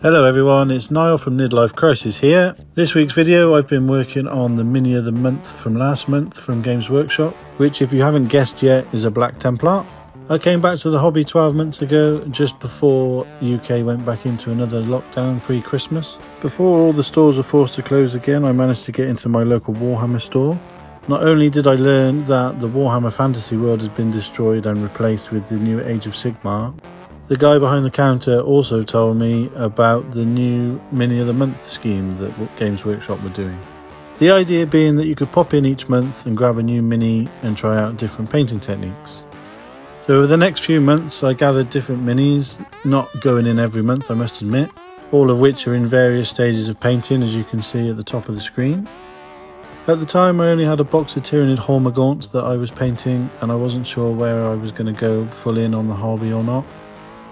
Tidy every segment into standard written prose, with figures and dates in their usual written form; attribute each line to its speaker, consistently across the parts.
Speaker 1: Hello everyone, it's Niall from Midlife Crisis here. This week's video I've been working on the Mini of the Month from last month from Games Workshop, which if you haven't guessed yet is a Black Templar. I came back to the hobby 12 months ago, just before UK went back into another lockdown pre-Christmas. Before all the stores were forced to close again, I managed to get into my local Warhammer store. Not only did I learn that the Warhammer fantasy world has been destroyed and replaced with the new Age of Sigmar, the guy behind the counter also told me about the new Mini of the Month scheme that Games Workshop were doing. The idea being that you could pop in each month and grab a new mini and try out different painting techniques. So over the next few months I gathered different minis, not going in every month I must admit, all of which are in various stages of painting as you can see at the top of the screen. At the time I only had a box of Tyranid Hormagaunts that I was painting and I wasn't sure where I was going to go full in on the hobby or not.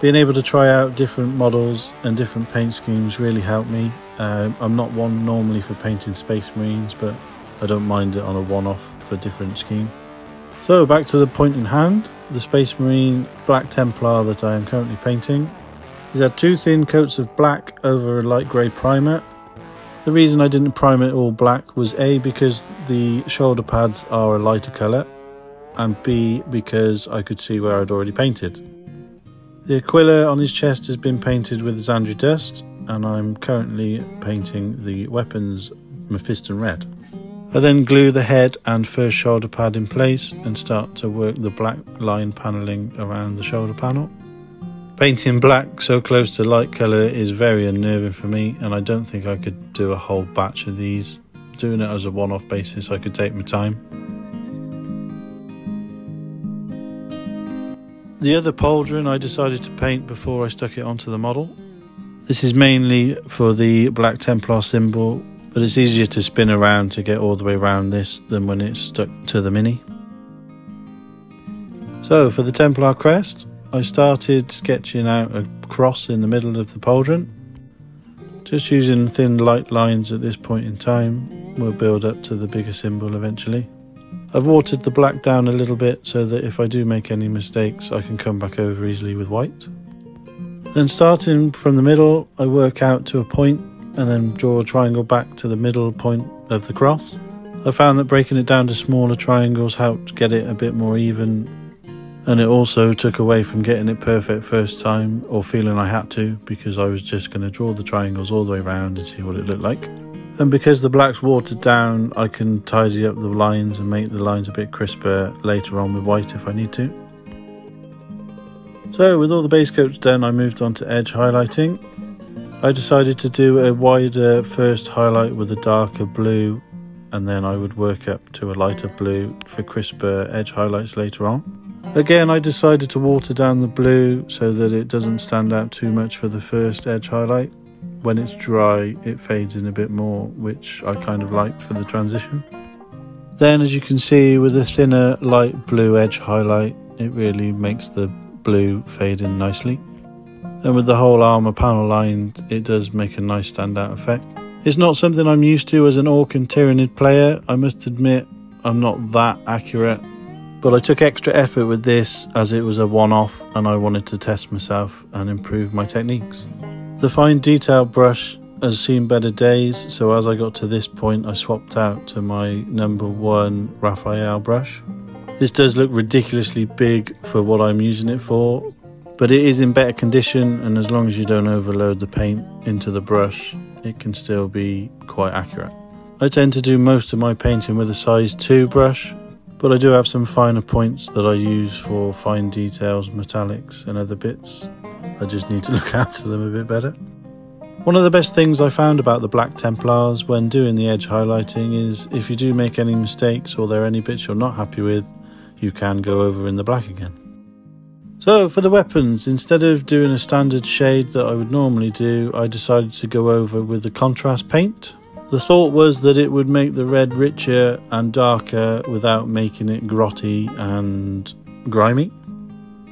Speaker 1: Being able to try out different models and different paint schemes really helped me. I'm not one normally for painting Space Marines, but I don't mind it on a one-off for a different scheme. So back to the point in hand, the Space Marine Black Templar that I am currently painting. He's had two thin coats of black over a light grey primer. The reason I didn't prime it all black was A, because the shoulder pads are a lighter colour, and B, because I could see where I'd already painted. The Aquila on his chest has been painted with Xandri Dust, and I'm currently painting the weapons Mephiston Red. I then glue the head and first shoulder pad in place and start to work the black line panelling around the shoulder panel. Painting black so close to light colour is very unnerving for me, and I don't think I could do a whole batch of these. Doing it as a one-off basis I could take my time. The other pauldron I decided to paint before I stuck it onto the model. This is mainly for the Black Templar symbol, but it's easier to spin around to get all the way around this than when it's stuck to the Mini. So for the Templar crest, I started sketching out a cross in the middle of the pauldron. Just using thin light lines at this point in time, we'll build up to the bigger symbol eventually. I've watered the black down a little bit so that if I do make any mistakes I can come back over easily with white. Then starting from the middle I work out to a point and then draw a triangle back to the middle point of the cross. I found that breaking it down to smaller triangles helped get it a bit more even, and it also took away from getting it perfect first time or feeling I had to, because I was just going to draw the triangles all the way around and see what it looked like. And because the black's watered down, I can tidy up the lines and make the lines a bit crisper later on with white if I need to. So with all the base coats done, I moved on to edge highlighting. I decided to do a wider first highlight with a darker blue, and then I would work up to a lighter blue for crisper edge highlights later on. Again, I decided to water down the blue so that it doesn't stand out too much for the first edge highlight. When it's dry it fades in a bit more, which I kind of liked for the transition. Then as you can see, with a thinner light blue edge highlight it really makes the blue fade in nicely. And with the whole armour panel lined it does make a nice standout effect. It's not something I'm used to as an Orc and Tyranid player, I must admit I'm not that accurate, but I took extra effort with this as it was a one-off and I wanted to test myself and improve my techniques. The fine detail brush has seen better days, so as I got to this point I swapped out to my number 1 Raphael brush. This does look ridiculously big for what I'm using it for, but it is in better condition, and as long as you don't overload the paint into the brush it can still be quite accurate. I tend to do most of my painting with a size 2 brush, but I do have some finer points that I use for fine details, metallics and other bits. I just need to look after them a bit better. One of the best things I found about the Black Templars when doing the edge highlighting is if you do make any mistakes or there are any bits you're not happy with, you can go over in the black again. So for the weapons, instead of doing a standard shade that I would normally do, I decided to go over with the contrast paint. The thought was that it would make the red richer and darker without making it grotty and grimy.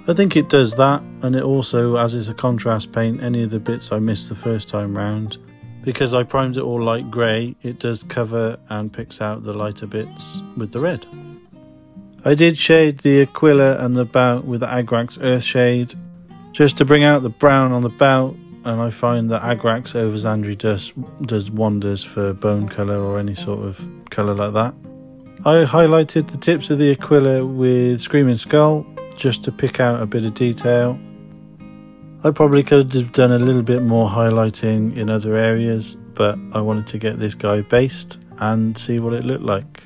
Speaker 1: I think it does that, and it also, as it's a contrast paint, any of the bits I missed the first time round, because I primed it all light grey, it does cover and picks out the lighter bits with the red. I did shade the Aquila and the belt with the Agrax Earth shade, just to bring out the brown on the belt and I find that Agrax over Zandri does wonders for bone colour or any sort of colour like that. I highlighted the tips of the Aquila with Screaming Skull just to pick out a bit of detail. I probably could have done a little bit more highlighting in other areas, but I wanted to get this guy based and see what it looked like.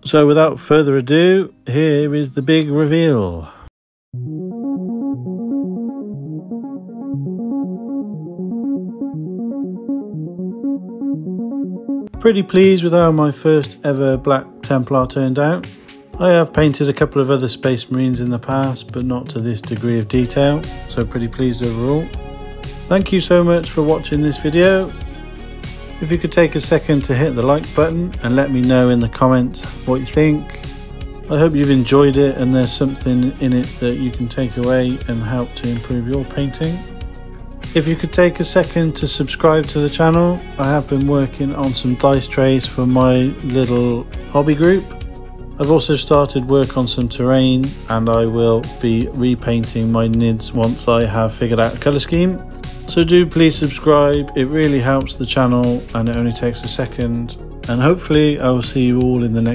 Speaker 1: So without further ado, here is the big reveal. Pretty pleased with how my first ever Black Templar turned out. I have painted a couple of other Space Marines in the past, but not to this degree of detail, so pretty pleased overall. Thank you so much for watching this video. If you could take a second to hit the like button and let me know in the comments what you think. I hope you've enjoyed it and there's something in it that you can take away and help to improve your painting. If you could take a second to subscribe to the channel, I have been working on some dice trays for my little hobby group. I've also started work on some terrain, and I will be repainting my NIDs once I have figured out a colour scheme. So do please subscribe, it really helps the channel and it only takes a second. And hopefully I will see you all in the next